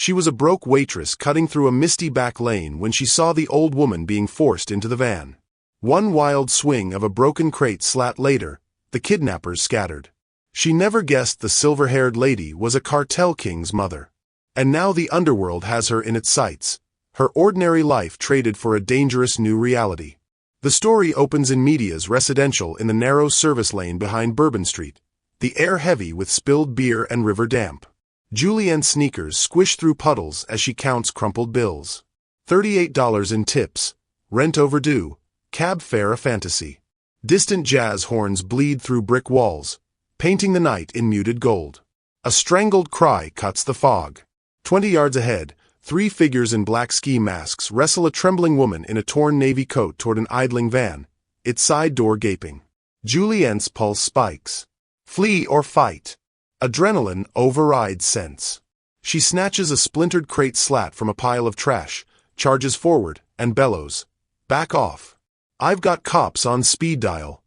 She was a broke waitress cutting through a misty back lane when she saw the old woman being forced into the van. One wild swing of a broken crate slat later, the kidnappers scattered. She never guessed the silver-haired lady was a cartel king's mother. And now the underworld has her in its sights, her ordinary life traded for a dangerous new reality. The story opens in Media's residential in the narrow service lane behind Bourbon Street, the air heavy with spilled beer and river damp. Julienne's sneakers squish through puddles as she counts crumpled bills. $38 in tips, rent overdue, cab fare a fantasy. Distant jazz horns bleed through brick walls, painting the night in muted gold. A strangled cry cuts the fog. 20 yards ahead, 3 figures in black ski masks wrestle a trembling woman in a torn navy coat toward an idling van, its side door gaping. Julienne's pulse spikes. Flee or fight. Adrenaline overrides sense. She snatches a splintered crate slat from a pile of trash, charges forward, and bellows. Back off. I've got cops on speed dial.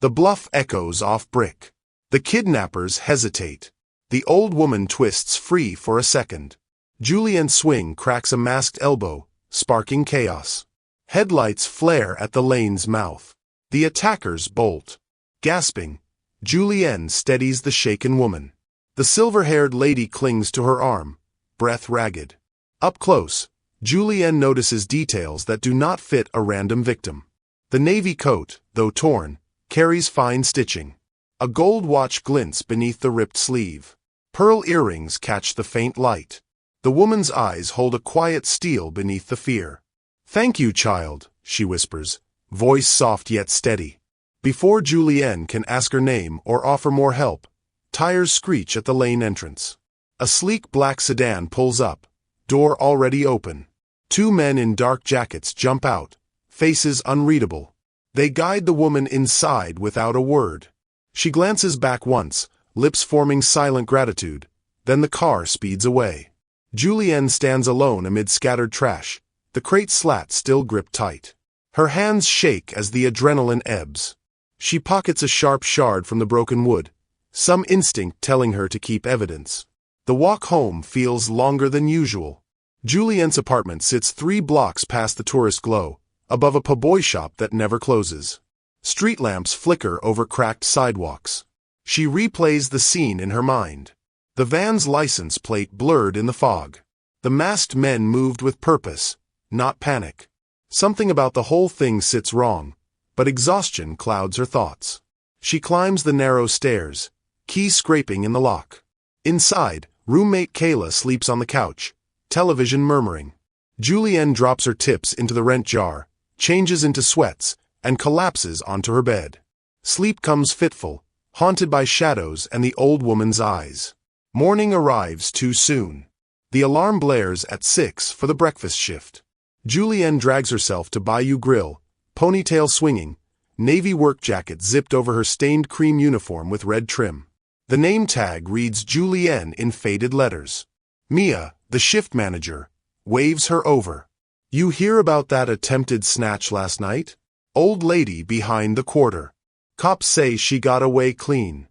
The bluff echoes off brick. The kidnappers hesitate. The old woman twists free for a second. Julienne's swing cracks a masked elbow, sparking chaos. Headlights flare at the lane's mouth. The attackers bolt. Gasping, Julienne steadies the shaken woman. The silver-haired lady clings to her arm, breath ragged. Up close, Julienne notices details that do not fit a random victim. The navy coat, though torn, carries fine stitching. A gold watch glints beneath the ripped sleeve. Pearl earrings catch the faint light. The woman's eyes hold a quiet steel beneath the fear. "Thank you, child," she whispers, voice soft yet steady. Before Julienne can ask her name or offer more help, tires screech at the lane entrance. A sleek black sedan pulls up, door already open. 2 men in dark jackets jump out, faces unreadable. They guide the woman inside without a word. She glances back once, lips forming silent gratitude, then the car speeds away. Julienne stands alone amid scattered trash, the crate slat still gripped tight. Her hands shake as the adrenaline ebbs. She pockets a sharp shard from the broken wood, some instinct telling her to keep evidence. The walk home feels longer than usual. Julienne's apartment sits 3 blocks past the tourist glow, above a po' shop that never closes. Street lamps flicker over cracked sidewalks. She replays the scene in her mind. The van's license plate blurred in the fog. The masked men moved with purpose, not panic. Something about the whole thing sits wrong, but exhaustion clouds her thoughts. She climbs the narrow stairs, key scraping in the lock. Inside, roommate Kayla sleeps on the couch, television murmuring. Julienne drops her tips into the rent jar, changes into sweats, and collapses onto her bed. Sleep comes fitful, haunted by shadows and the old woman's eyes. Morning arrives too soon. The alarm blares at 6 for the breakfast shift. Julienne drags herself to Bayou Grill, ponytail swinging, navy work jacket zipped over her stained cream uniform with red trim. The name tag reads Julienne in faded letters. Mia, the shift manager, waves her over. "You hear about that attempted snatch last night? Old lady behind the quarter. Cops say she got away clean."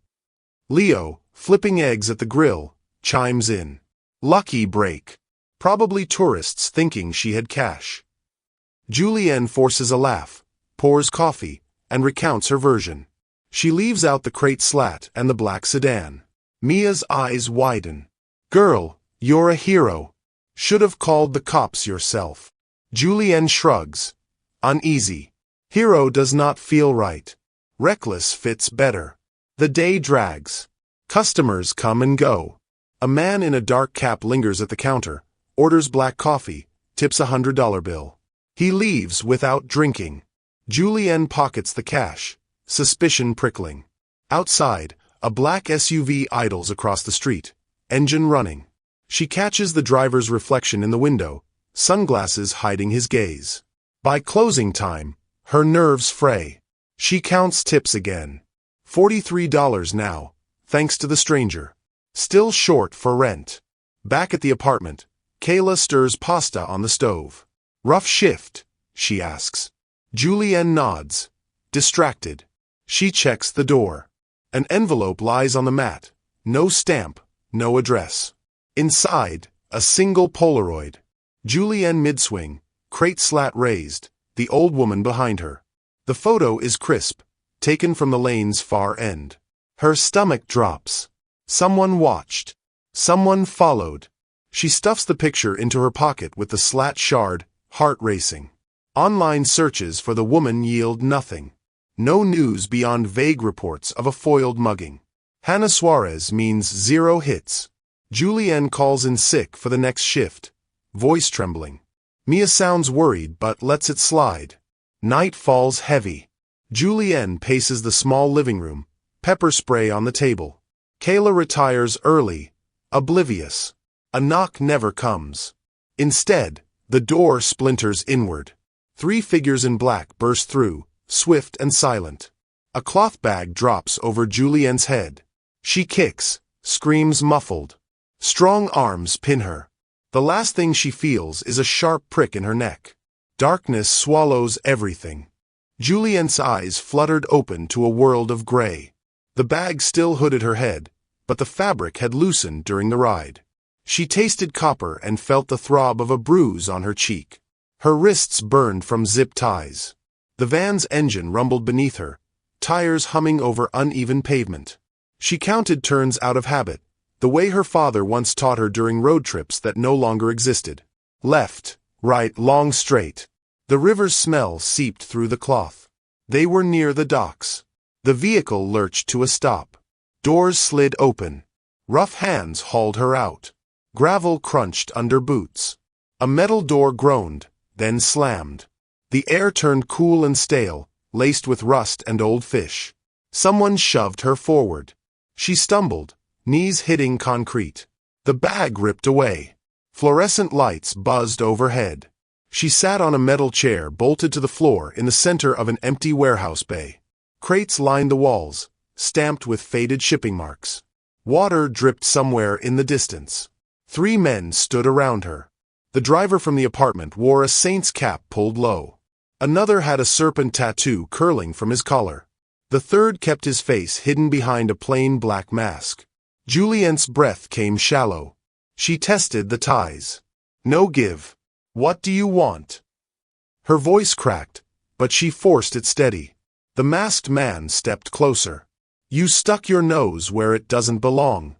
Leo, flipping eggs at the grill, chimes in. "Lucky break. Probably tourists thinking she had cash." Julienne forces a laugh, pours coffee, and recounts her version. She leaves out the crate slat and the black sedan. Mia's eyes widen. "Girl, you're a hero. Should have called the cops yourself." Julienne shrugs. Uneasy. Hero does not feel right. Reckless fits better. The day drags. Customers come and go. A man in a dark cap lingers at the counter, orders black coffee, tips a $100 bill. He leaves without drinking. Julienne pockets the cash, suspicion prickling. Outside, a black SUV idles across the street, engine running. She catches the driver's reflection in the window, sunglasses hiding his gaze. By closing time, her nerves fray. She counts tips again. $43 now, thanks to the stranger. Still short for rent. Back at the apartment, Kayla stirs pasta on the stove. "Rough shift?" she asks. Julienne nods, distracted. She checks the door. An envelope lies on the mat. No stamp, no address. Inside, A single Polaroid. Julienne mid-swing, crate slat raised, the old woman behind her. The photo is crisp, taken from the lane's far end. Her stomach drops. Someone watched. Someone followed. She stuffs the picture into her pocket with the slat shard, heart racing. Online searches for the woman yield nothing. No news beyond vague reports of a foiled mugging. Hannah Suarez means 0 hits. Julienne calls in sick for the next shift. Voice trembling. Mia sounds worried but lets it slide. Night falls heavy. Julienne paces the small living room, pepper spray on the table. Kayla retires early, oblivious. A knock never comes. Instead, the door splinters inward. 3 figures in black burst through, swift and silent. A cloth bag drops over Julienne's head. She kicks, screams muffled. Strong arms pin her. The last thing she feels is a sharp prick in her neck. Darkness swallows everything. Julienne's eyes fluttered open to a world of gray. The bag still hooded her head, but the fabric had loosened during the ride. She tasted copper and felt the throb of a bruise on her cheek. Her wrists burned from zip ties. The van's engine rumbled beneath her, tires humming over uneven pavement. She counted turns out of habit, the way her father once taught her during road trips that no longer existed. Left, right, long straight. The river's smell seeped through the cloth. They were near the docks. The vehicle lurched to a stop. Doors slid open. Rough hands hauled her out. Gravel crunched under boots. A metal door groaned, then slammed. The air turned cool and stale, laced with rust and old fish. Someone shoved her forward. She stumbled, knees hitting concrete. The bag ripped away. Fluorescent lights buzzed overhead. She sat on a metal chair bolted to the floor in the center of an empty warehouse bay. Crates lined the walls, stamped with faded shipping marks. Water dripped somewhere in the distance. 3 men stood around her. The driver from the apartment wore a saint's cap pulled low. Another had a serpent tattoo curling from his collar. The third kept his face hidden behind a plain black mask. Julienne's breath came shallow. She tested the ties. No give. What do you want? Her voice cracked, but she forced it steady. The masked man stepped closer. You stuck your nose where it doesn't belong.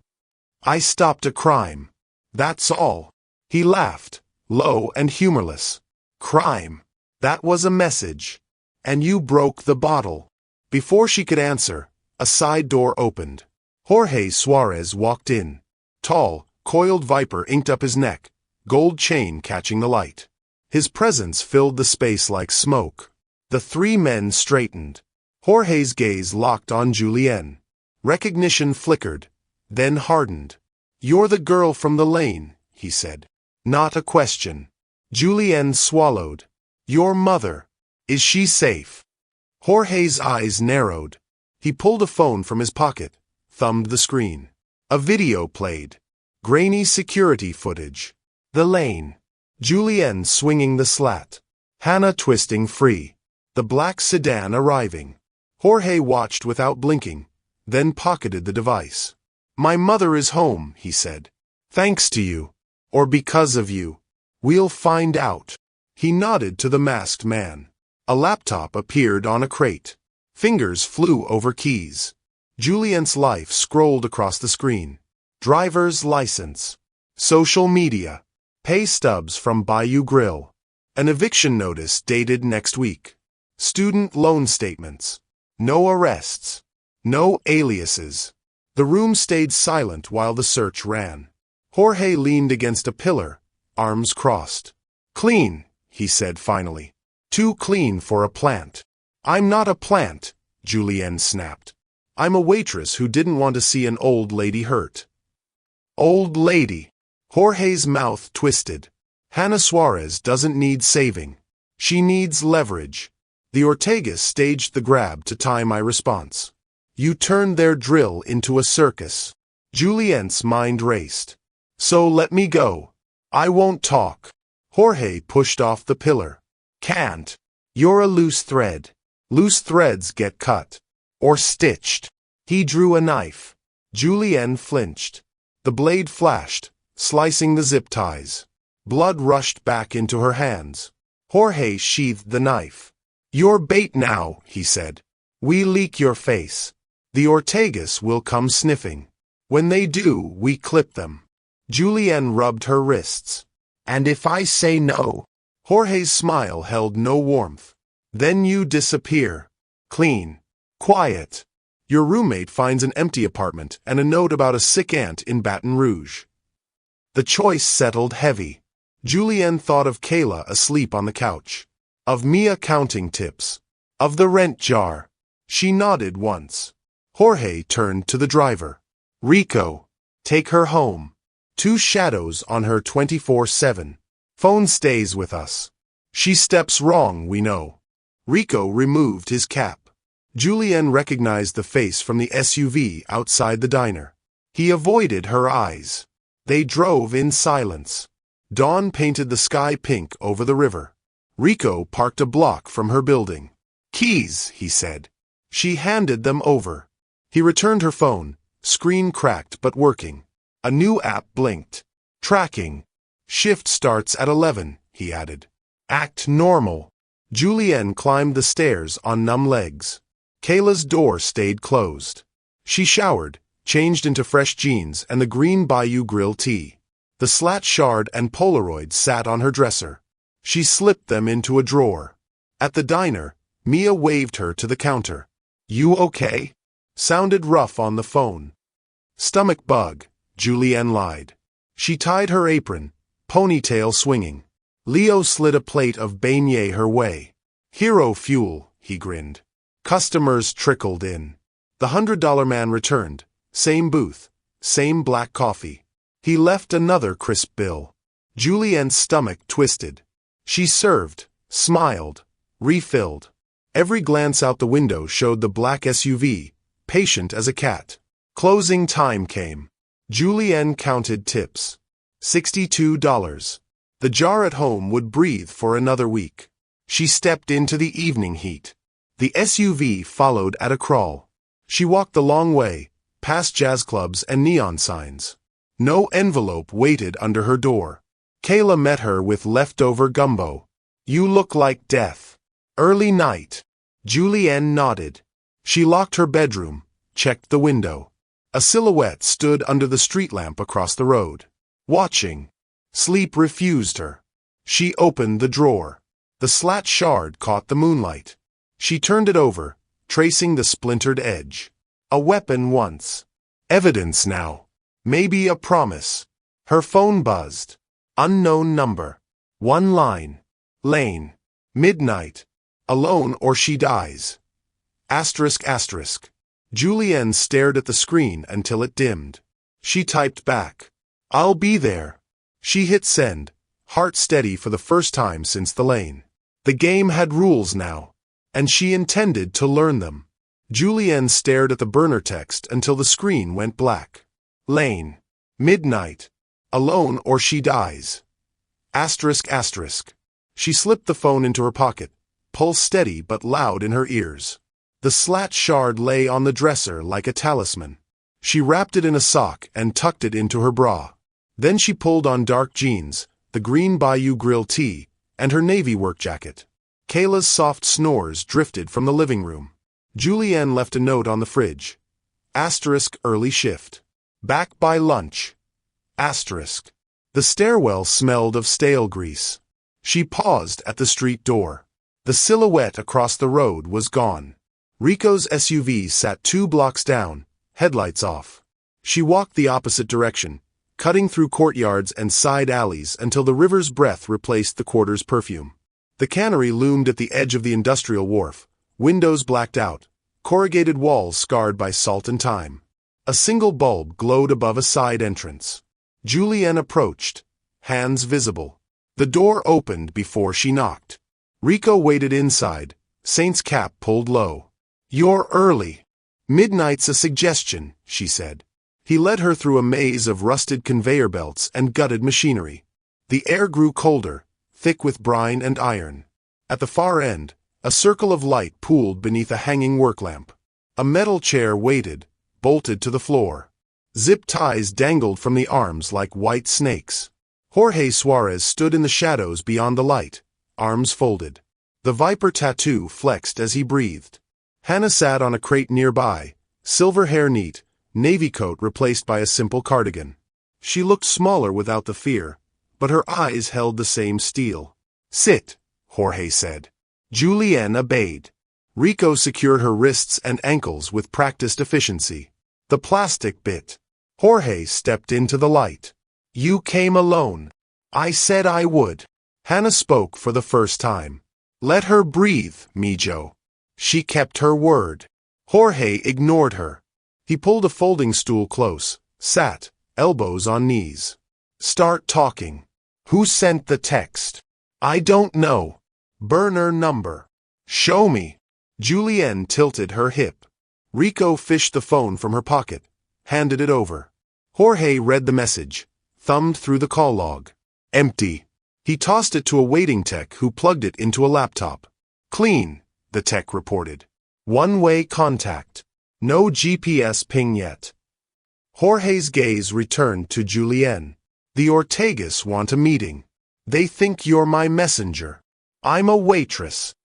I stopped a crime. That's all. He laughed, low and humorless. Crime. That was a message. And you broke the bottle. Before she could answer, a side door opened. Jorge Suarez walked in. Tall, coiled viper inked up his neck, gold chain catching the light. His presence filled the space like smoke. The 3 men straightened. Jorge's gaze locked on Julienne. Recognition flickered, then hardened. You're the girl from the lane, he said. Not a question. Julienne swallowed. Your mother. Is she safe? Jorge's eyes narrowed. He pulled a phone from his pocket, thumbed the screen. A video played. Grainy security footage. The lane. Julienne swinging the slat. Hannah twisting free. The black sedan arriving. Jorge watched without blinking, then pocketed the device. My mother is home, he said. Thanks to you. Or because of you. We'll find out. He nodded to the masked man. A laptop appeared on a crate. Fingers flew over keys. Julienne's life scrolled across the screen. Driver's license. Social media. Pay stubs from Bayou Grill. An eviction notice dated next week. Student loan statements. No arrests. No aliases. The room stayed silent while the search ran. Jorge leaned against a pillar, arms crossed. Clean, he said finally. Too clean for a plant. I'm not a plant, Julienne snapped. I'm a waitress who didn't want to see an old lady hurt. Old lady. Jorge's mouth twisted. Hannah Suarez doesn't need saving. She needs leverage. The Ortegas staged the grab to tie my response. You turned their drill into a circus. Julienne's mind raced. So let me go. I won't talk. Jorge pushed off the pillar. Can't. You're a loose thread. Loose threads get cut. Or stitched. He drew a knife. Julienne flinched. The blade flashed, slicing the zip ties. Blood rushed back into her hands. Jorge sheathed the knife. "You're bait now," he said. "We leak your face. The Ortegas will come sniffing. When they do, we clip them." Julienne rubbed her wrists. "And if I say no?" Jorge's smile held no warmth. "Then you disappear. Clean. Quiet. Your roommate finds an empty apartment and a note about a sick aunt in Baton Rouge." The choice settled heavy. Julienne thought of Kayla asleep on the couch, of Mia counting tips, of the rent jar. She nodded once. Jorge turned to the driver. "Rico, take her home. 2 shadows on her 24/7. Phone stays with us. She steps wrong, we know." Rico removed his cap. Julienne recognized the face from the SUV outside the diner. He avoided her eyes. They drove in silence. Dawn painted the sky pink over the river. Rico parked a block from her building. "Keys," he said. She handed them over. He returned her phone, screen cracked but working. A new app blinked. "Tracking. Shift starts at 11, he added. "Act normal." Julienne climbed the stairs on numb legs. Kayla's door stayed closed. She showered, changed into fresh jeans and the green Bayou Grill tee. The slat shard and Polaroid sat on her dresser. She slipped them into a drawer. At the diner, Mia waved her to the counter. "You okay?" Sounded rough on the phone. "Stomach bug," Julienne lied. She tied her apron, ponytail swinging. Leo slid a plate of beignet her way. "Hero fuel," he grinned. Customers trickled in. The $100 man returned. Same booth, same black coffee. He left another crisp bill. Julienne's stomach twisted. She served, smiled, refilled. Every glance out the window showed the black SUV, patient as a cat. Closing time came. Julienne counted tips. $62. The jar at home would breathe for another week. She stepped into the evening heat. The SUV followed at a crawl. She walked the long way, past jazz clubs and neon signs. No envelope waited under her door. Kayla met her with leftover gumbo. "You look like death." "Early night." Julienne nodded. She locked her bedroom, checked the window. A silhouette stood under the street lamp across the road, watching. Sleep refused her. She opened the drawer. The slat shard caught the moonlight. She turned it over, tracing the splintered edge. A weapon once. Evidence now. Maybe a promise. Her phone buzzed. Unknown number. One line. Lane. Midnight. Alone or she dies. Asterisk asterisk. Julienne stared at the screen until it dimmed. She typed back. "I'll be there." She hit send, heart steady for the first time since the lane. The game had rules now, and she intended to learn them. Julienne stared at the burner text until the screen went black. Lane. Midnight. Alone or she dies. Asterisk asterisk. She slipped the phone into her pocket, pulse steady but loud in her ears. The slat shard lay on the dresser like a talisman. She wrapped it in a sock and tucked it into her bra. Then she pulled on dark jeans, the green Bayou Grill tee, and her navy work jacket. Kayla's soft snores drifted from the living room. Julienne left a note on the fridge. Asterisk early shift. Back by lunch. Asterisk. The stairwell smelled of stale grease. She paused at the street door. The silhouette across the road was gone. Rico's SUV sat 2 blocks down, headlights off. She walked the opposite direction, cutting through courtyards and side alleys until the river's breath replaced the quarter's perfume. The cannery loomed at the edge of the industrial wharf, windows blacked out, corrugated walls scarred by salt and time. A single bulb glowed above a side entrance. Julienne approached, hands visible. The door opened before she knocked. Rico waited inside, Saint's cap pulled low. "You're early." "Midnight's a suggestion," she said. He led her through a maze of rusted conveyor belts and gutted machinery. The air grew colder, thick with brine and iron. At the far end, a circle of light pooled beneath a hanging work lamp. A metal chair waited, bolted to the floor. Zip ties dangled from the arms like white snakes. Jorge Suarez stood in the shadows beyond the light, arms folded. The viper tattoo flexed as he breathed. Hannah sat on a crate nearby, silver hair neat, navy coat replaced by a simple cardigan. She looked smaller without the fear, but her eyes held the same steel. "Sit," Jorge said. Julienne obeyed. Rico secured her wrists and ankles with practiced efficiency. The plastic bit. Jorge stepped into the light. "You came alone. I said I would." Hannah spoke for the first time. "Let her breathe, Mijo." She kept her word. Jorge ignored her. He pulled a folding stool close, sat, elbows on knees. "Start talking. Who sent the text?" "I don't know." "Burner number." "Show me." Julienne tilted her hip. Rico fished the phone from her pocket, handed it over. Jorge read the message, thumbed through the call log. Empty. He tossed it to a waiting tech who plugged it into a laptop. "Clean," the tech reported. "One-way contact. No GPS ping yet." Jorge's gaze returned to Julienne. "The Ortegas want a meeting. They think you're my messenger." "I'm a waitress."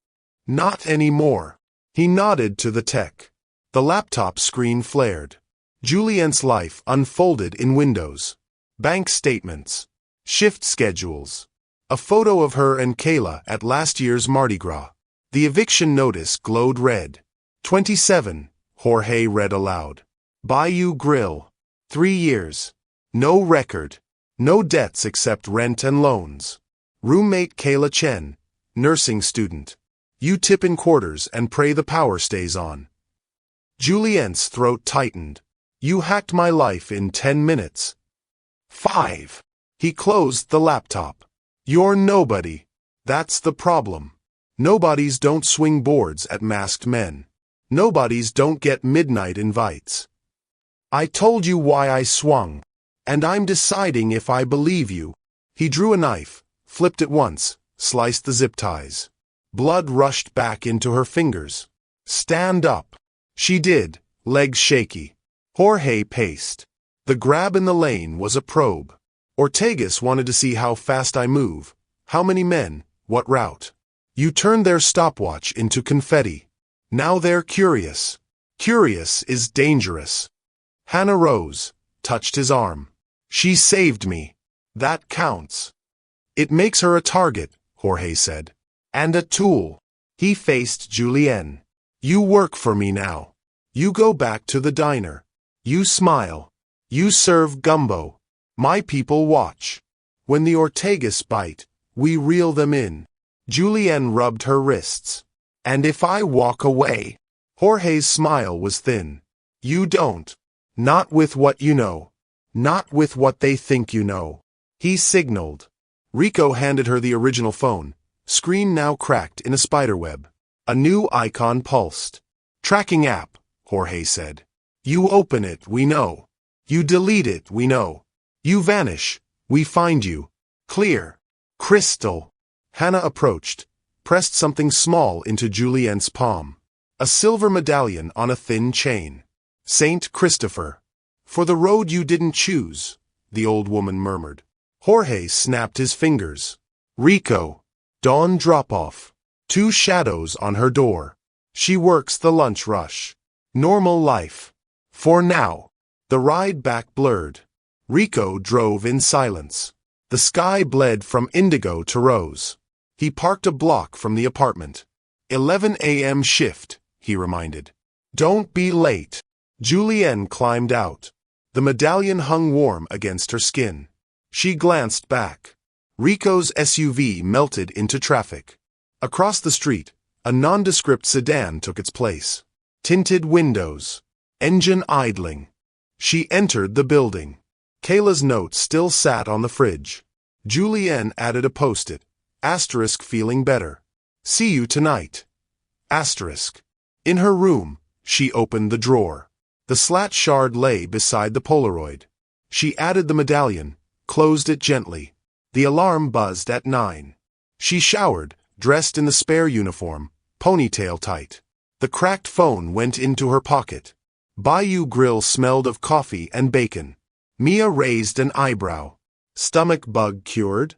"Not anymore." He nodded to the tech. The laptop screen flared. Julienne's life unfolded in windows. Bank statements. Shift schedules. A photo of her and Kayla at last year's Mardi Gras. The eviction notice glowed red. 27, Jorge read aloud. Bayou Grill. 3 years. No record. No debts except rent and loans. Roommate Kayla Chen, nursing student. You tip in quarters and pray the power stays on. Julienne's throat tightened. You hacked my life in 10 minutes. 5. He closed the laptop. You're nobody. That's the problem. Nobodies don't swing boards at masked men. Nobodies don't get midnight invites. I told you why I swung. And I'm deciding if I believe you. He drew a knife, flipped it once, sliced the zip ties. Blood rushed back into her fingers. Stand up. She did, legs shaky. Jorge paced. The grab in the lane was a probe. Ortegas wanted to see how fast I move, how many men, what route. You turned their stopwatch into confetti. Now they're curious. Curious is dangerous. Hannah rose, touched his arm. She saved me. That counts. It makes her a target, Jorge said. And a tool. He faced Julienne. You work for me now. You go back to the diner. You smile. You serve gumbo. My people watch. When the Ortegas bite, we reel them in. Julienne rubbed her wrists. And if I walk away? Jorge's smile was thin. You don't. Not with what you know. Not with what they think you know. He signaled. Rico handed her the original phone. Screen now cracked in a spiderweb. A new icon pulsed. Tracking app, Jorge said. You open it, we know. You delete it, we know. You vanish, we find you. Clear. Crystal. Hannah approached, pressed something small into Julienne's palm. A silver medallion on a thin chain. Saint Christopher. For the road you didn't choose, the old woman murmured. Jorge snapped his fingers. Rico. Dawn drop-off. 2 shadows on her door. She works the lunch rush. Normal life. For now. The ride back blurred. Rico drove in silence. The sky bled from indigo to rose. He parked a block from the apartment. 11 a.m. shift, he reminded. Don't be late. Julienne climbed out. The medallion hung warm against her skin. She glanced back. Rico's SUV melted into traffic. Across the street, a nondescript sedan took its place. Tinted windows. Engine idling. She entered the building. Kayla's note still sat on the fridge. Julienne added a post-it. Asterisk feeling better. See you tonight. Asterisk. In her room, she opened the drawer. The slat shard lay beside the Polaroid. She added the medallion, closed it gently. The alarm buzzed at 9. She showered, dressed in the spare uniform, ponytail tight. The cracked phone went into her pocket. Bayou Grill smelled of coffee and bacon. Mia raised an eyebrow. Stomach bug cured?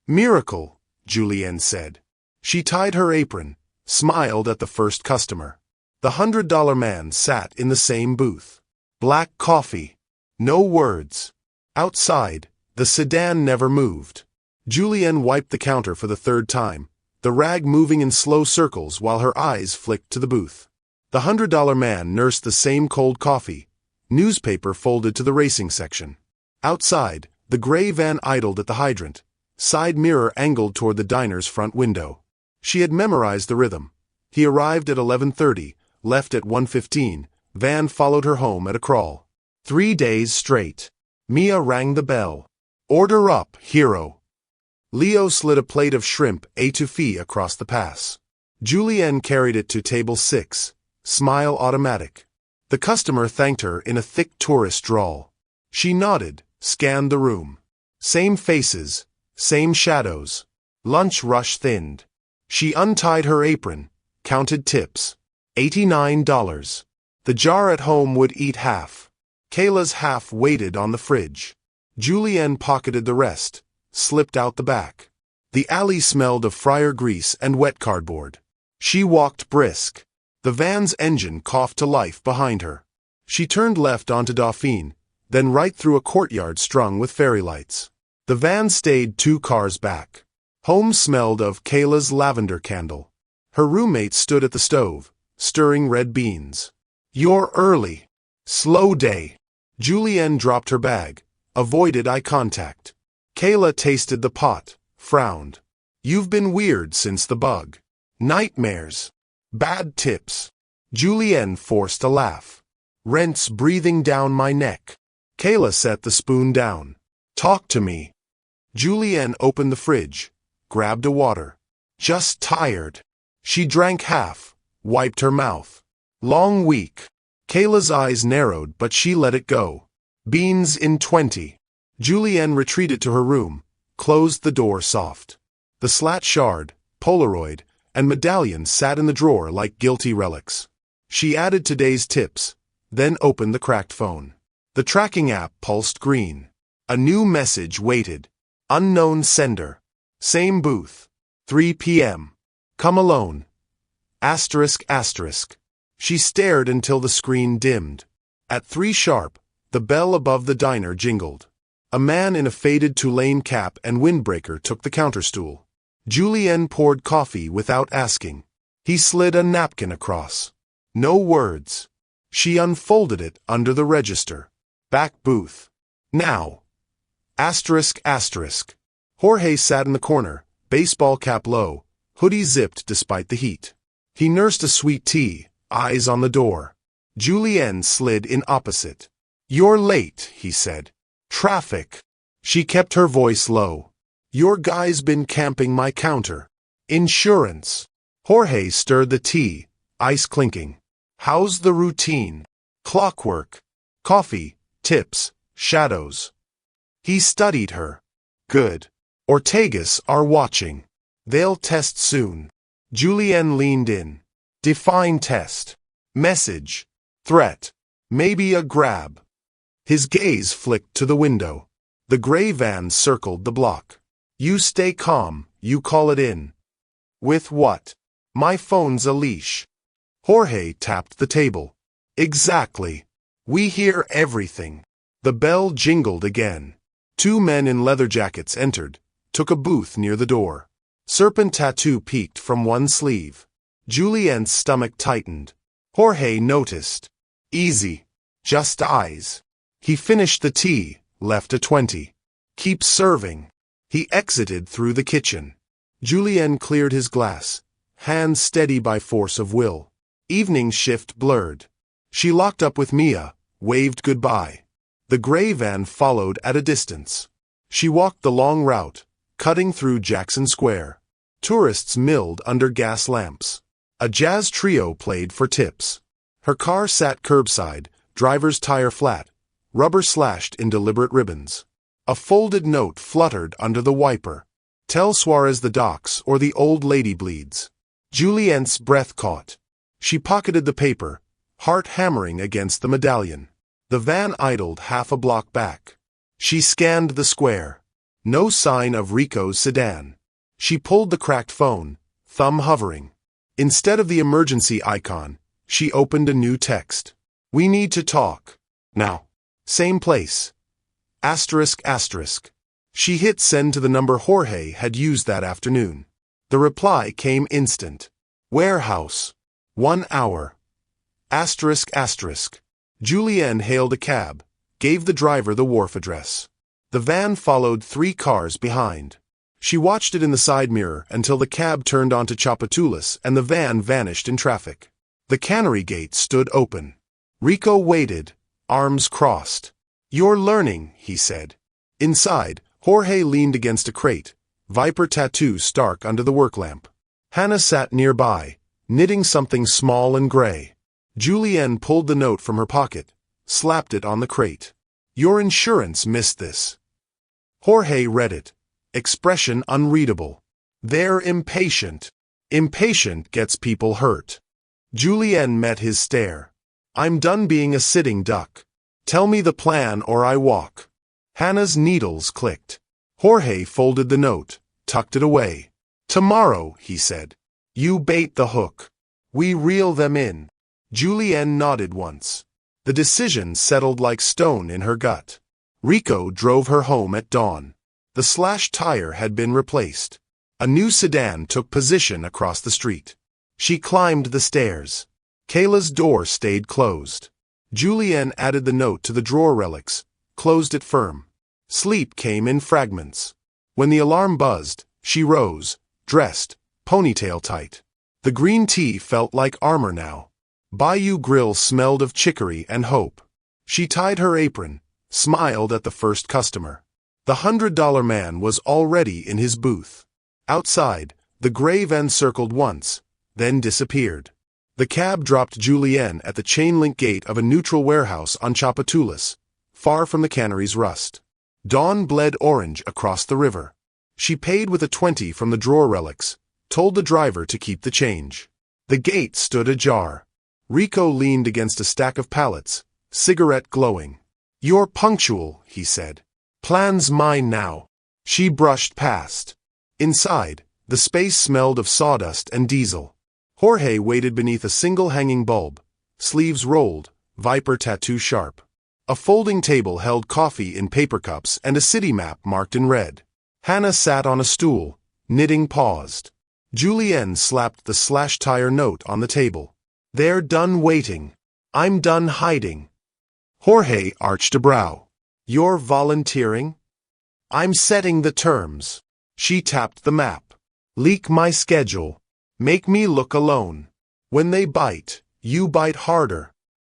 Miracle, Julienne said. She tied her apron, smiled at the first customer. The $100 man sat in the same booth. Black coffee. No words. Outside, the sedan never moved. Julienne wiped the counter for the third time, the rag moving in slow circles while her eyes flicked to the booth. The $100 man nursed the same cold coffee, newspaper folded to the racing section. Outside, the gray van idled at the hydrant, side mirror angled toward the diner's front window. She had memorized the rhythm. He arrived at 11:30, left at 1:15, van followed her home at a crawl. 3 days straight. Mia rang the bell. Order up, hero. Leo slid a plate of shrimp étouffée across the pass. Julienne carried it to table 6, smile automatic. The customer thanked her in a thick tourist drawl. She nodded, scanned the room. Same faces, same shadows. Lunch rush thinned. She untied her apron, counted tips. $89. The jar at home would eat half. Kayla's half waited on the fridge. Julienne pocketed the rest, slipped out the back. The alley smelled of fryer grease and wet cardboard. She walked brisk. The van's engine coughed to life behind her. She turned left onto Dauphine, then right through a courtyard strung with fairy lights. The van stayed 2 cars back. Home smelled of Kayla's lavender candle. Her roommate stood at the stove, stirring red beans. You're early. Slow day. Julienne dropped her bag, avoided eye contact. Kayla tasted the pot, frowned. You've been weird since the bug. Nightmares. Bad tips. Julienne forced a laugh. Rent's breathing down my neck. Kayla set the spoon down. Talk to me. Julienne opened the fridge, grabbed a water. Just tired. She drank half, wiped her mouth. Long week. Kayla's eyes narrowed, but she let it go. Beans in 20. Julienne retreated to her room, closed the door soft. The slat shard, Polaroid, and medallion sat in the drawer like guilty relics. She added today's tips, then opened the cracked phone. The tracking app pulsed green. A new message waited. Unknown sender. Same booth. 3 p.m. Come alone. Asterisk asterisk. She stared until the screen dimmed. At 3 sharp, the bell above the diner jingled. A man in a faded Tulane cap and windbreaker took the counterstool. Julienne poured coffee without asking. He slid a napkin across. No words. She unfolded it under the register. Back booth. Now. Asterisk asterisk. Jorge sat in the corner, baseball cap low, hoodie zipped despite the heat. He nursed a sweet tea, eyes on the door. Julienne slid in opposite. You're late, he said. Traffic. She kept her voice low. Your guy's been camping my counter. Insurance. Jorge stirred the tea, ice clinking. How's the routine? Clockwork. Coffee, tips, shadows. He studied her. Good. Ortegas are watching. They'll test soon. Julienne leaned in. Define test. Message. Threat. Maybe a grab. His gaze flicked to the window. The gray van circled the block. You stay calm, you call it in. With what? My phone's a leash. Jorge tapped the table. Exactly. We hear everything. The bell jingled again. 2 men in leather jackets entered, took a booth near the door. Serpent tattoo peeked from one sleeve. Julienne's stomach tightened. Jorge noticed. Easy. Just eyes. He finished the tea, left a 20. Keep serving. He exited through the kitchen. Julienne cleared his glass, hands steady by force of will. Evening shift blurred. She locked up with Mia, waved goodbye. The gray van followed at a distance. She walked the long route, cutting through Jackson Square. Tourists milled under gas lamps. A jazz trio played for tips. Her car sat curbside, driver's tire flat, rubber slashed in deliberate ribbons. A folded note fluttered under the wiper. Tell Suarez the docks or the old lady bleeds. Julienne's breath caught. She pocketed the paper, heart hammering against the medallion. The van idled half a block back. She scanned the square. No sign of Rico's sedan. She pulled the cracked phone, thumb hovering. Instead of the emergency icon, she opened a new text. We need to talk. Now. Same place. ***. She hit send to the number Jorge had used that afternoon. The reply came instant. Warehouse. 1 hour. ***. Julienne hailed a cab, gave the driver the wharf address. The van followed 3 cars behind. She watched it in the side mirror until the cab turned onto Tchoupitoulas and the van vanished in traffic. The cannery gate stood open. Rico waited, arms crossed. You're learning, he said. Inside, Jorge leaned against a crate, viper tattoo stark under the work lamp. Hannah sat nearby, knitting something small and gray. Julienne pulled the note from her pocket, slapped it on the crate. Your insurance missed this. Jorge read it, expression unreadable. They're impatient. Impatient gets people hurt. Julienne met his stare. I'm done being a sitting duck. Tell me the plan or I walk. Hannah's needles clicked. Jorge folded the note, tucked it away. Tomorrow, he said. You bait the hook. We reel them in. Julienne nodded once. The decision settled like stone in her gut. Rico drove her home at dawn. The slashed tire had been replaced. A new sedan took position across the street. She climbed the stairs. Kayla's door stayed closed. Julienne added the note to the drawer relics, closed it firm. Sleep came in fragments. When the alarm buzzed, she rose, dressed, ponytail tight. The green tea felt like armor now. Bayou Grill smelled of chicory and hope. She tied her apron, smiled at the first customer. The $100 man was already in his booth. Outside, the gray van circled once, then disappeared. The cab dropped Julienne at the chain-link gate of a neutral warehouse on Tchoupitoulas, far from the cannery's rust. Dawn bled orange across the river. She paid with a 20 from the drawer relics, told the driver to keep the change. The gate stood ajar. Rico leaned against a stack of pallets, cigarette glowing. You're punctual, he said. Plan's mine now. She brushed past. Inside, the space smelled of sawdust and diesel. Jorge waited beneath a single hanging bulb, sleeves rolled, viper tattoo sharp. A folding table held coffee in paper cups and a city map marked in red. Hannah sat on a stool, knitting paused. Julienne slapped the slash tire note on the table. They're done waiting. I'm done hiding. Jorge arched a brow. You're volunteering? I'm setting the terms. She tapped the map. Leak my schedule. Make me look alone. When they bite, you bite harder.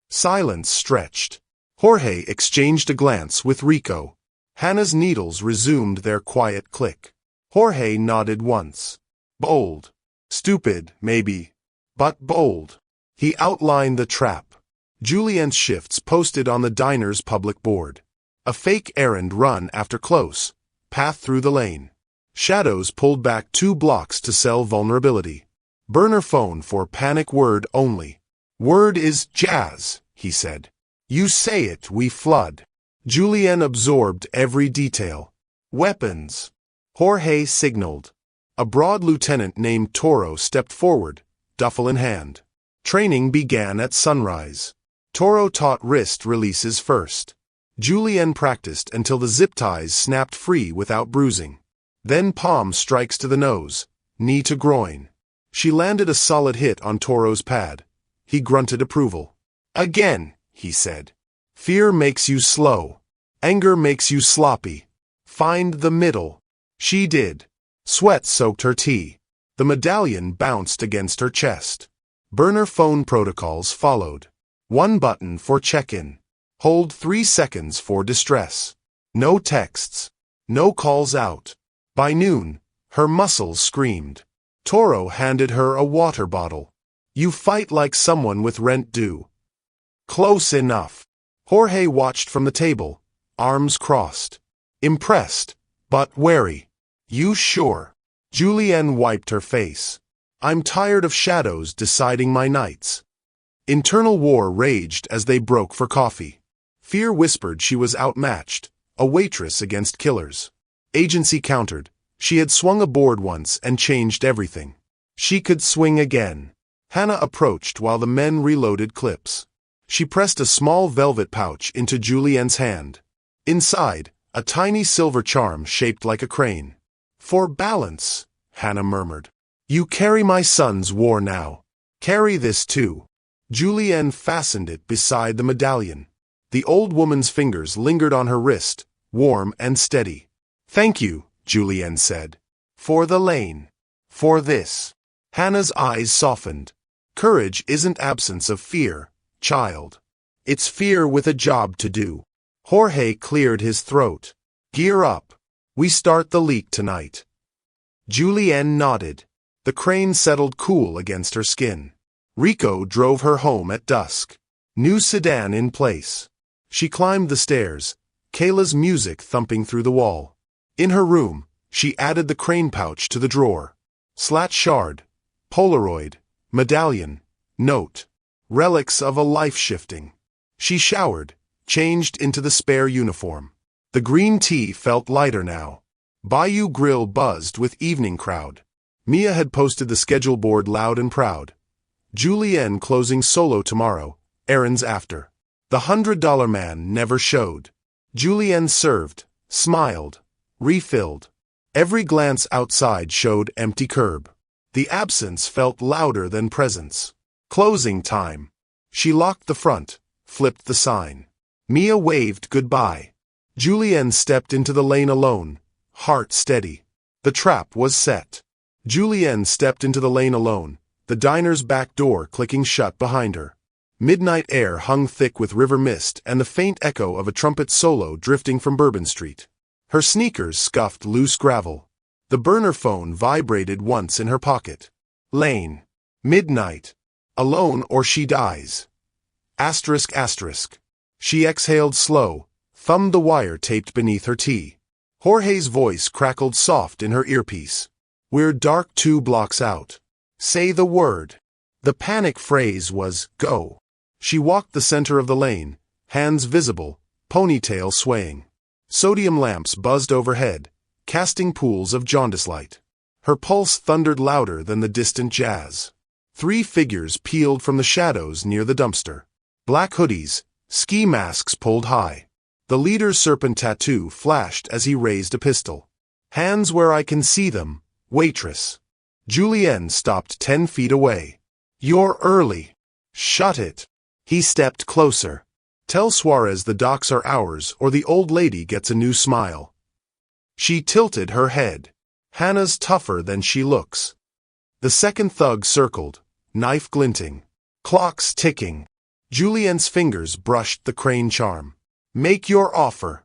Silence stretched. Jorge exchanged a glance with Rico. Hannah's needles resumed their quiet click. Jorge nodded once. Bold. Stupid, maybe. But bold. He outlined the trap. Julienne's shifts posted on the diner's public board. A fake errand run after close. Path through the lane. Shadows pulled back 2 blocks to sell vulnerability. Burner phone for panic word only. Word is jazz, he said. You say it, we flood. Julienne absorbed every detail. Weapons. Jorge signaled. A broad lieutenant named Toro stepped forward, duffel in hand. Training began at sunrise. Toro taught wrist releases first. Julienne practiced until the zip ties snapped free without bruising. Then palm strikes to the nose, knee to groin. She landed a solid hit on Toro's pad. He grunted approval. Again, he said. Fear makes you slow. Anger makes you sloppy. Find the middle. She did. Sweat soaked her tea. The medallion bounced against her chest. Burner phone protocols followed. 1 button for check-in. Hold 3 seconds for distress. No texts. No calls out. By noon, her muscles screamed. Toro handed her a water bottle. You fight like someone with rent due. Close enough. Jorge watched from the table, arms crossed. Impressed, but wary. You sure? Julienne wiped her face. I'm tired of shadows deciding my nights. Internal war raged as they broke for coffee. Fear whispered she was outmatched, a waitress against killers. Agency countered. She had swung aboard once and changed everything. She could swing again. Hannah approached while the men reloaded clips. She pressed a small velvet pouch into Julienne's hand. Inside, a tiny silver charm shaped like a crane. "For balance," Hannah murmured. "You carry my son's war now. Carry this too." Julienne fastened it beside the medallion. The old woman's fingers lingered on her wrist, warm and steady. "Thank you," Julienne said. "For the lane. For this." Hannah's eyes softened. Courage isn't absence of fear, child. It's fear with a job to do. Jorge cleared his throat. "Gear up. We start the leak tonight." Julienne nodded. The crane settled cool against her skin. Rico drove her home at dusk. New sedan in place. She climbed the stairs, Kayla's music thumping through the wall. In her room, she added the crane pouch to the drawer. Slat shard, Polaroid, medallion, note, relics of a life shifting. She showered, changed into the spare uniform. The green tea felt lighter now. Bayou Grill buzzed with evening crowd. Mia had posted the schedule board loud and proud. Julienne closing solo tomorrow, errands after. The $100 man never showed. Julienne served, smiled, refilled. Every glance outside showed empty curb. The absence felt louder than presence. Closing time. She locked the front, flipped the sign. Mia waved goodbye. Julienne stepped into the lane alone, heart steady. The trap was set. Julienne stepped into the lane alone, the diner's back door clicking shut behind her. Midnight air hung thick with river mist and the faint echo of a trumpet solo drifting from Bourbon Street. Her sneakers scuffed loose gravel. The burner phone vibrated once in her pocket. Lane. Midnight. Alone or she dies. Asterisk asterisk. She exhaled slow, thumbed the wire taped beneath her tea. Jorge's voice crackled soft in her earpiece. "We're dark 2 blocks out. Say the word." The panic phrase was, "Go." She walked the center of the lane, hands visible, ponytail swaying. Sodium lamps buzzed overhead, casting pools of jaundice light. Her pulse thundered louder than the distant jazz. 3 figures peeled from the shadows near the dumpster. Black hoodies, ski masks pulled high. The leader's serpent tattoo flashed as he raised a pistol. "Hands where I can see them, waitress." Julienne stopped 10 feet away. "You're early." "Shut it." He stepped closer. "Tell Suarez the docks are ours or the old lady gets a new smile." She tilted her head. "Hannah's tougher than she looks." The second thug circled, knife glinting. Clocks ticking. Julienne's fingers brushed the crane charm. "Make your offer."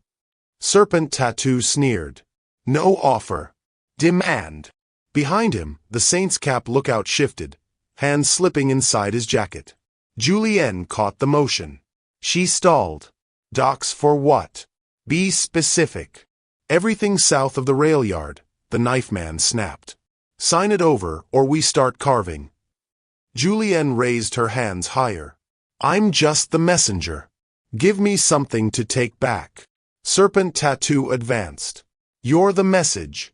Serpent tattoo sneered. "No offer. Demand." Behind him, the saint's cap lookout shifted, hands slipping inside his jacket. Julienne caught the motion. She stalled. "Docks for what? Be specific." "Everything south of the rail yard," the knife man snapped. "Sign it over or we start carving." Julienne raised her hands higher. "I'm just the messenger. Give me something to take back." Serpent tattoo advanced. "You're the message."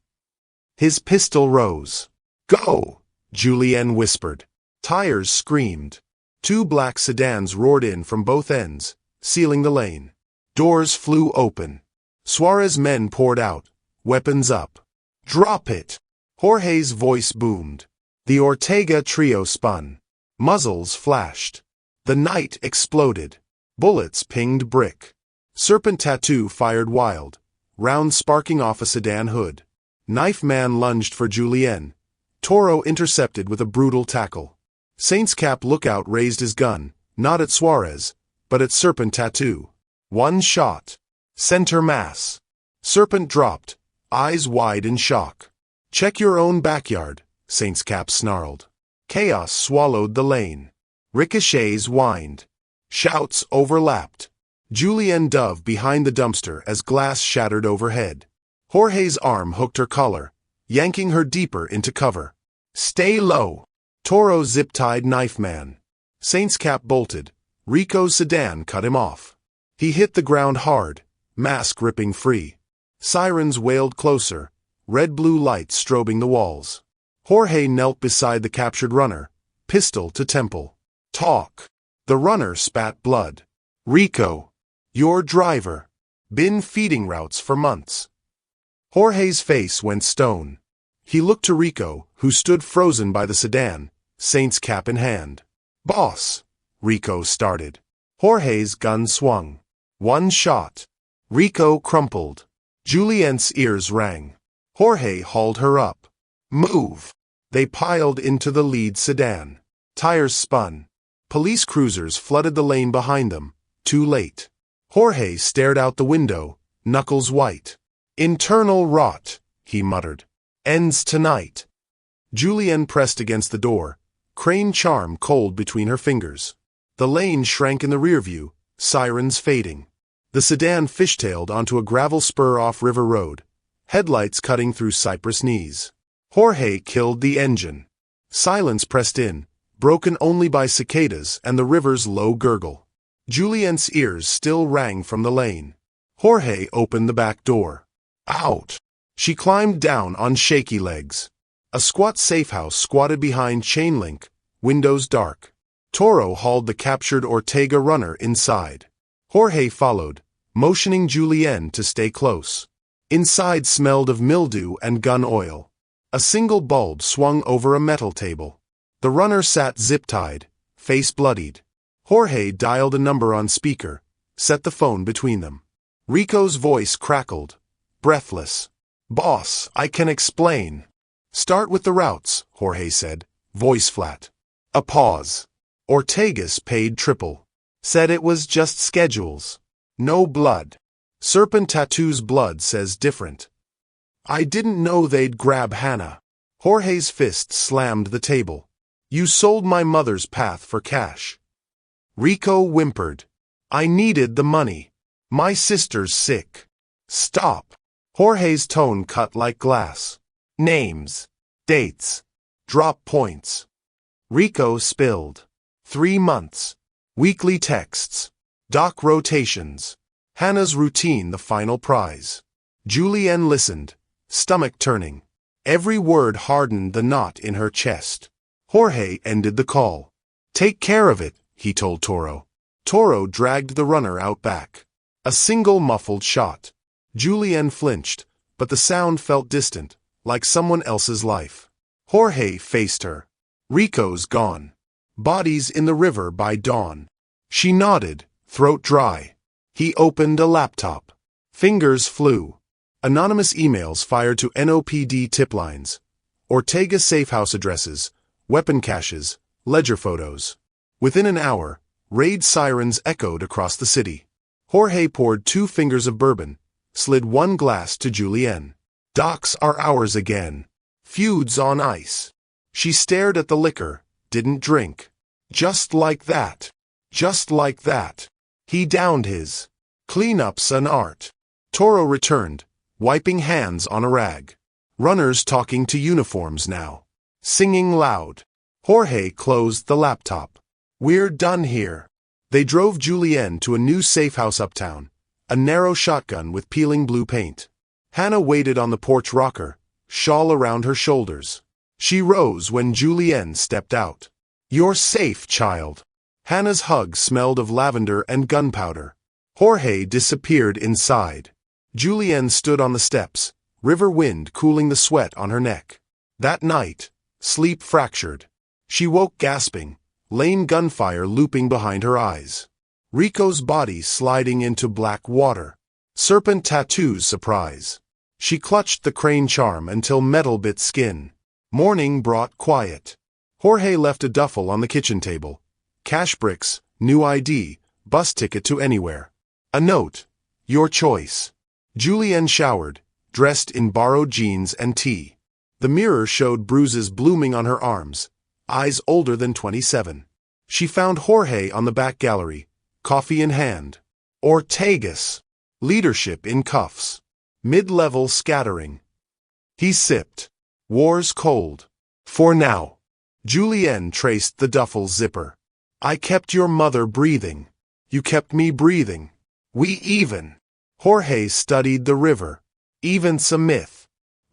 His pistol rose. "Go," Julienne whispered. Tires screamed. 2 black sedans roared in from both ends, sealing the lane. Doors flew open. Suarez men poured out, weapons up. "Drop it!" Jorge's voice boomed. The Ortega trio spun. Muzzles flashed. The night exploded. Bullets pinged brick. Serpent tattoo fired wild, round sparking off a sedan hood. Knife man lunged for Julienne. Toro intercepted with a brutal tackle. Saint's cap lookout raised his gun, not at Suarez, but at Serpent tattoo. 1 shot. Center mass. Serpent dropped, eyes wide in shock. "Check your own backyard," Saint's cap snarled. Chaos swallowed the lane. Ricochets whined. Shouts overlapped. Julienne dove behind the dumpster as glass shattered overhead. Jorge's arm hooked her collar, yanking her deeper into cover. "Stay low." Toro zip-tied knife man. Saint's cap bolted. Rico's sedan cut him off. He hit the ground hard, mask ripping free. Sirens wailed closer, red-blue lights strobing the walls. Jorge knelt beside the captured runner, pistol to temple. Talk. The runner spat blood. Rico. Your driver. Been feeding routes for months. Jorge's face went stone. He looked to Rico, who stood frozen by the sedan, Saint's cap in hand. Boss. Rico started. Jorge's gun swung. One shot. Rico crumpled. Julienne's ears rang. Jorge hauled her up. Move. They piled into the lead sedan. Tires spun. Police cruisers flooded the lane behind them. Too late. Jorge stared out the window, knuckles white. Internal rot, he muttered. Ends tonight. Julienne pressed against the door, crane charm cold between her fingers. The lane shrank in the rear view, sirens fading. The sedan fishtailed onto a gravel spur off River Road, headlights cutting through cypress knees. Jorge killed the engine. Silence pressed in, broken only by cicadas and the river's low gurgle. Julienne's ears still rang from the lane. Jorge opened the back door. Out! She climbed down on shaky legs. A squat safehouse squatted behind chain link, windows dark. Toro hauled the captured Ortega runner inside. Jorge followed, motioning Julienne to stay close. Inside smelled of mildew and gun oil. A single bulb swung over a metal table. The runner sat zip-tied, face bloodied. Jorge dialed a number on speaker, set the phone between them. Rico's voice crackled, breathless. Boss, I can explain. Start with the routes, Jorge said, voice flat. A pause. Ortegas paid triple. Said it was just schedules. No blood. Serpent Tattoo's blood says different. I didn't know they'd grab Hannah. Jorge's fist slammed the table. You sold my mother's path for cash. Rico whimpered. I needed the money. My sister's sick. Stop. Jorge's tone cut like glass. Names. Dates. Drop points. Rico spilled. 3 months. Weekly texts. Doc rotations. Hannah's routine the final prize. Julienne listened, stomach turning. Every word hardened the knot in her chest. Jorge ended the call. Take care of it, he told Toro. Toro dragged the runner out back. A single muffled shot. Julienne flinched, but the sound felt distant, like someone else's life. Jorge faced her. Rico's gone. Bodies in the river by dawn. She nodded, throat dry. He opened a laptop. Fingers flew. Anonymous emails fired to NOPD tip lines. Ortega safehouse addresses, weapon caches, ledger photos. Within an hour, raid sirens echoed across the city. Jorge poured 2 fingers of bourbon, slid 1 glass to Julienne. Docs are ours again. Feuds on ice. She stared at the liquor, didn't drink. Just like that. Just like that. He downed his. Cleanup's an art. Toro returned, wiping hands on a rag. Runners talking to uniforms now. Singing loud. Jorge closed the laptop. We're done here. They drove Julienne to a new safe house uptown, a narrow shotgun with peeling blue paint. Hannah waited on the porch rocker, shawl around her shoulders. She rose when Julienne stepped out. You're safe, child. Hannah's hug smelled of lavender and gunpowder. Jorge disappeared inside. Julienne stood on the steps, river wind cooling the sweat on her neck. That night, sleep fractured. She woke gasping, lane gunfire looping behind her eyes. Rico's body sliding into black water. Serpent Tattoo's surprise. She clutched the crane charm until metal bit skin. Morning brought quiet. Jorge left a duffel on the kitchen table. Cash bricks, new ID, bus ticket to anywhere. A note. Your choice. Julienne showered, dressed in borrowed jeans and tee. The mirror showed bruises blooming on her arms, eyes older than 27. She found Jorge on the back gallery, coffee in hand. Ortegas. Leadership in cuffs. Mid-level scattering. He sipped. War's cold. For now. Julienne traced the duffel zipper. I kept your mother breathing. You kept me breathing. We even. Jorge studied the river. Even's a myth.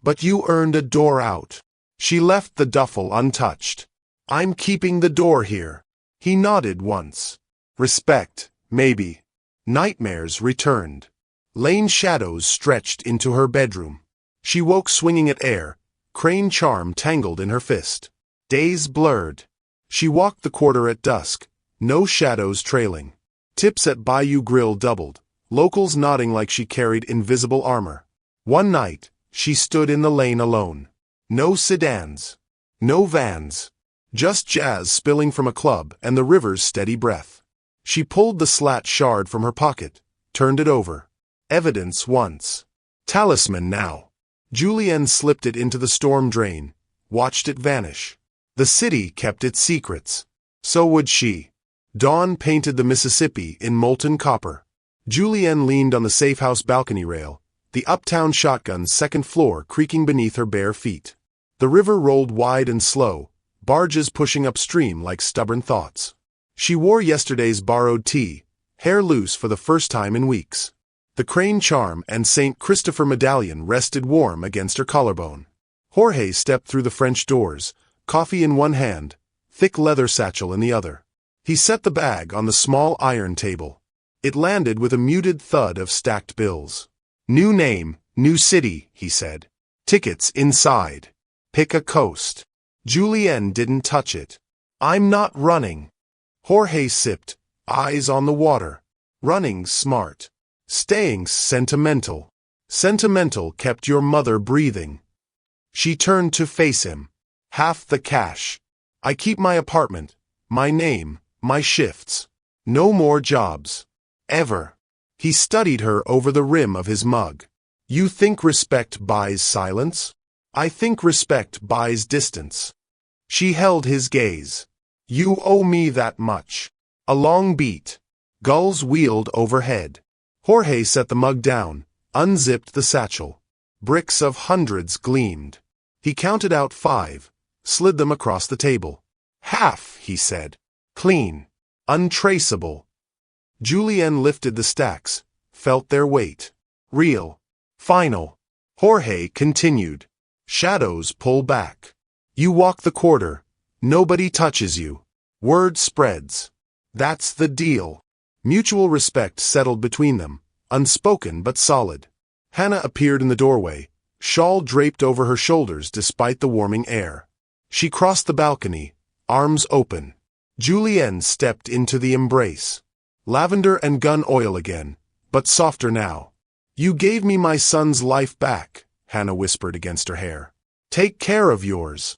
But you earned a door out. She left the duffel untouched. I'm keeping the door here. He nodded once. Respect, maybe. Nightmares returned. Lane's shadows stretched into her bedroom. She woke swinging at air, crane charm tangled in her fist. Days blurred. She walked the quarter at dusk, no shadows trailing. Tips at Bayou Grill doubled, locals nodding like she carried invisible armor. One night, she stood in the lane alone. No sedans. No vans. Just jazz spilling from a club and the river's steady breath. She pulled the slat shard from her pocket, turned it over. Evidence once. Talisman now. Julienne slipped it into the storm drain, watched it vanish. The city kept its secrets. So would she. Dawn painted the Mississippi in molten copper. Julienne leaned on the safe house balcony rail, the uptown shotgun's second floor creaking beneath her bare feet. The river rolled wide and slow, barges pushing upstream like stubborn thoughts. She wore yesterday's borrowed tee, hair loose for the first time in weeks. The crane charm and St. Christopher medallion rested warm against her collarbone. Jorge stepped through the French doors, coffee in one hand, thick leather satchel in the other. He set the bag on the small iron table. It landed with a muted thud of stacked bills. New name, new city, he said. Tickets inside. Pick a coast. Julienne didn't touch it. I'm not running. Jorge sipped, eyes on the water. Running smart. Staying sentimental. Sentimental kept your mother breathing. She turned to face him. Half the cash. I keep my apartment, my name, my shifts. No more jobs. Ever. He studied her over the rim of his mug. You think respect buys silence? I think respect buys distance. She held his gaze. You owe me that much. A long beat. Gulls wheeled overhead. Jorge set the mug down, unzipped the satchel. Bricks of hundreds gleamed. He counted out 5, slid them across the table. Half, he said. Clean. Untraceable. Julienne lifted the stacks, felt their weight. Real. Final. Jorge continued. Shadows pull back. You walk the quarter. Nobody touches you. Word spreads. That's the deal. Mutual respect settled between them, unspoken but solid. Hannah appeared in the doorway, shawl draped over her shoulders despite the warming air. She crossed the balcony, arms open. Julienne stepped into the embrace. Lavender and gun oil again, but softer now. You gave me my son's life back, Hannah whispered against her hair. Take care of yours.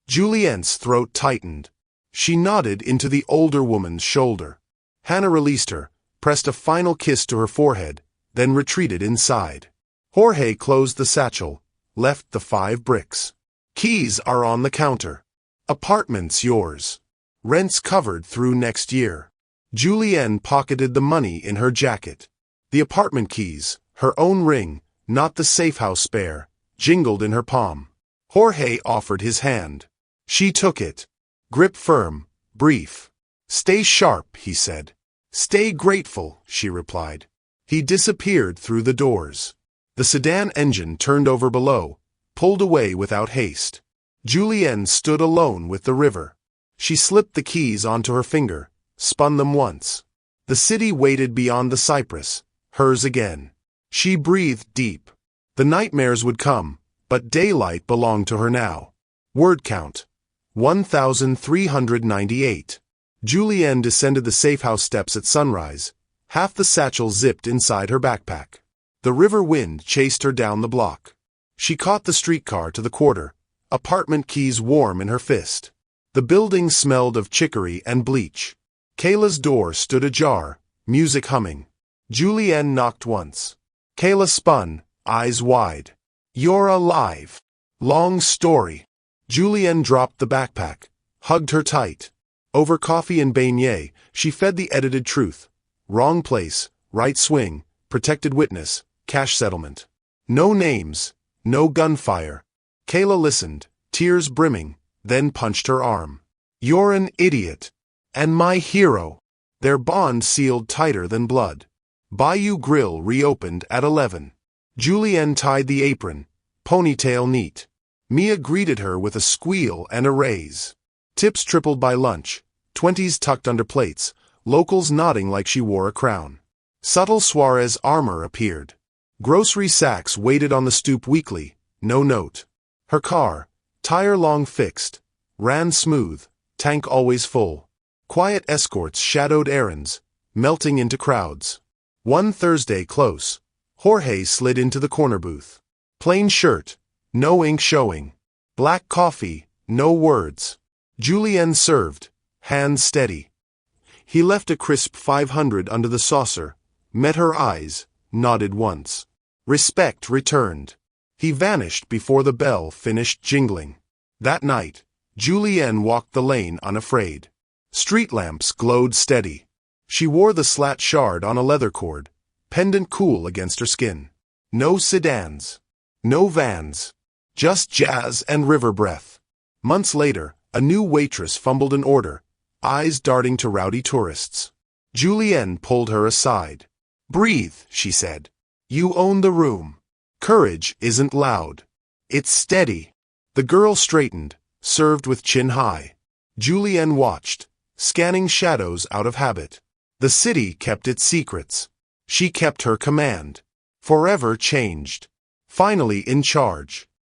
Julienne's throat tightened. She nodded into the older woman's shoulder. Hannah released her, pressed a final kiss to her forehead, then retreated inside. Jorge closed the satchel, left the 5 bricks. Keys are on the counter. Apartment's yours. Rent's covered through next year. Julienne pocketed the money in her jacket. The apartment keys, her own ring, not the safe house spare, jingled in her palm. Jorge offered his hand. She took it. Grip firm, brief. Stay sharp, he said. Stay grateful, she replied. He disappeared through the doors. The sedan engine turned over below, pulled away without haste. Julienne stood alone with the river. She slipped the keys onto her finger, spun them once. The city waited beyond the cypress, hers again. She breathed deep. The nightmares would come, but daylight belonged to her now. Word count. 1,398. Julienne descended the safe house steps at sunrise, half the satchel zipped inside her backpack. The river wind chased her down the block. She caught the streetcar to the quarter, apartment keys warm in her fist. The building smelled of chicory and bleach. Kayla's door stood ajar, music humming. Julienne knocked once. Kayla spun, eyes wide. You're alive. Long story. Julienne dropped the backpack, hugged her tight. Over coffee and beignet, she fed the edited truth. Wrong place, right swing, protected witness, cash settlement. No names, no gunfire. Kayla listened, tears brimming, then punched her arm. You're an idiot. And my hero. Their bond sealed tighter than blood. Bayou Grill reopened at 11. Julienne tied the apron, ponytail neat. Mia greeted her with a squeal and a raise. Tips tripled by lunch, 20s tucked under plates, locals nodding like she wore a crown. Subtle Suarez armor appeared. Grocery sacks waited on the stoop weekly, no note. Her car, tire long fixed, ran smooth, tank always full. Quiet escorts shadowed errands, melting into crowds. One Thursday close, Jorge slid into the corner booth. Plain shirt, no ink showing. Black coffee, no words. Julienne served, hands steady. He left a crisp 500 under the saucer, met her eyes, nodded once. Respect returned. He vanished before the bell finished jingling. That night, Julienne walked the lane unafraid. Street lamps glowed steady. She wore the slat shard on a leather cord, pendant cool against her skin. No sedans. No vans. Just jazz and river breath. Months later, a new waitress fumbled an order, eyes darting to rowdy tourists. Julienne pulled her aside. Breathe, she said. You own the room. Courage isn't loud. It's steady. The girl straightened, served with chin high. Julienne watched, scanning shadows out of habit. The city kept its secrets. She kept her command. Forever changed. Finally in charge.